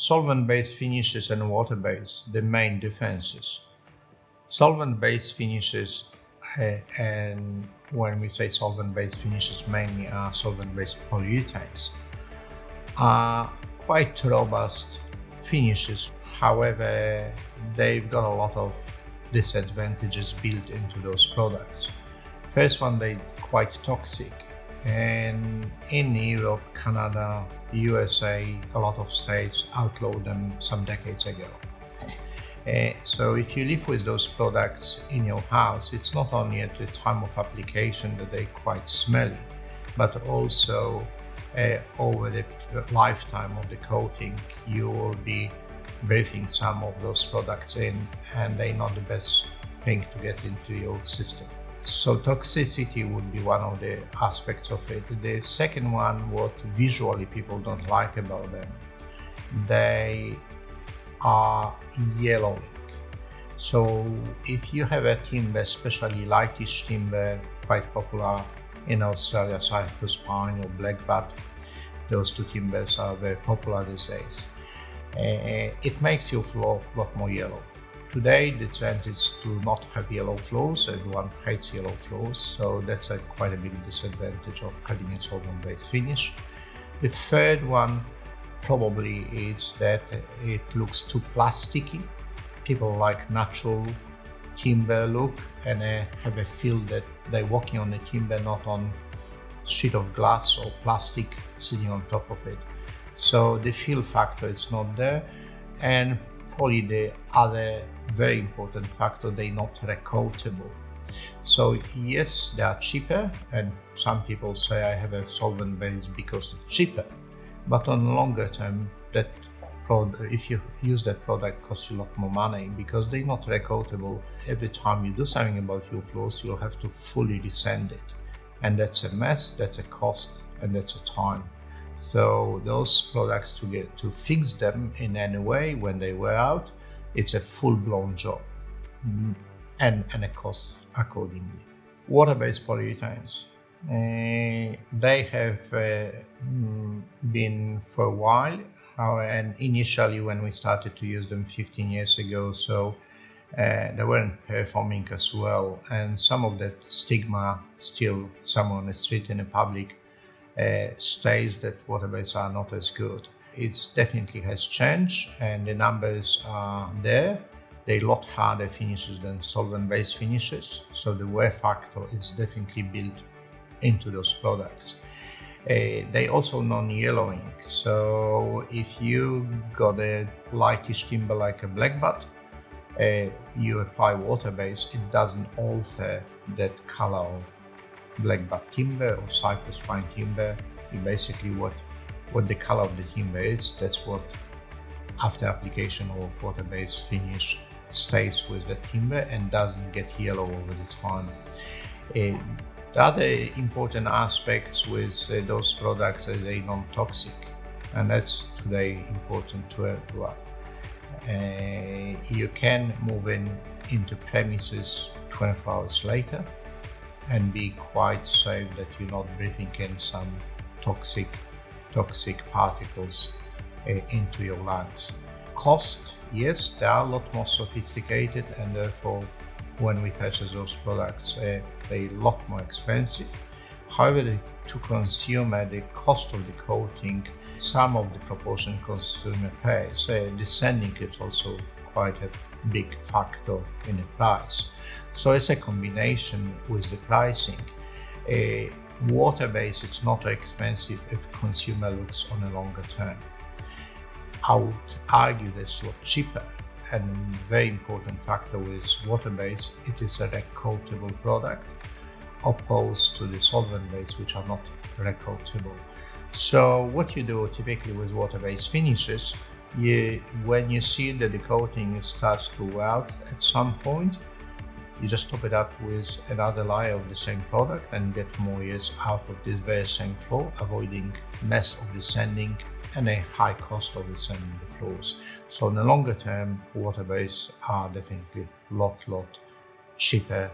Solvent-based finishes and water-based, the main differences. Solvent-based finishes, and when we say solvent-based finishes, mainly are solvent-based polyurethanes, are quite robust finishes. However, they've got a lot of disadvantages built into those products. First one, they're quite toxic. And in Europe, Canada, USA, a lot of states outlawed them some decades ago. So if you live with those products in your house, it's not only at the time of application that they're quite smelly, but also over the lifetime of the coating, you will be breathing some of those products in, and they're not the best thing to get into your system. So toxicity would be one of the aspects of it. The second one, what visually people don't like about them, they are yellowing. So if you have a timber, especially lightish timber, quite popular in Australia, cypress pine or blackbutt, those two timbers are very popular these days. It makes your floor a lot more yellow. Today, the trend is to not have yellow floors. Everyone hates yellow floors, so that's quite a big disadvantage of having a solvent-based finish. The third one probably is that it looks too plasticky. People like natural timber look and have a feel that they're walking on the timber, not on sheet of glass or plastic sitting on top of it. So the feel factor is not there, and probably the other very important factor, they're not recoatable. So yes, they are cheaper, and some people say I have a solvent base because it's cheaper, but on longer term, that if you use that product, costs you a lot more money because they're not recoatable. Every time you do something about your floors, you'll have to fully resand it, and that's a mess, that's a cost, and that's a time. So those products, to fix them in any way when they wear out, it's a full-blown job, and a cost accordingly. Water-based polyurethanes, they have been for a while, and initially when we started to use them 15 years ago, so they weren't performing as well, and some of that stigma still somewhere on the street in the public states that water-based are not as good. It definitely has changed, and the numbers are there. They're a lot harder finishes than solvent-based finishes, so the wear factor is definitely built into those products. They also non-yellowing, so if you got a lightish timber like a blackbutt, you apply water-based, it doesn't alter that color of blackbutt timber or cypress pine timber. You basically what the color of the timber is, that's what after application of water-based finish stays with the timber and doesn't get yellow over the time. The other important aspects with those products are they're non-toxic, and that's today important to everyone. You can move into premises 24 hours later and be quite safe that you're not breathing in some toxic particles into your lungs. Cost, yes, they are a lot more sophisticated, and therefore when we purchase those products, they're a lot more expensive. However, to consumer, the cost of the coating, some of the proportion consumer pays, the sanding is also quite a big factor in the price. So it's a combination with the pricing. Water-based, it's not expensive if consumer looks on a longer term. I would argue that's a lot cheaper, and very important factor with water-based, it is a recoatable product opposed to the solvent-based, which are not recoatable. So what you do typically with water-based finishes, when you see that the coating starts to wear out at some point, you just top it up with another layer of the same product and get more years out of this very same floor, avoiding mess of the sanding and a high cost of the sanding the floors. So in the longer term, water-based are definitely a lot cheaper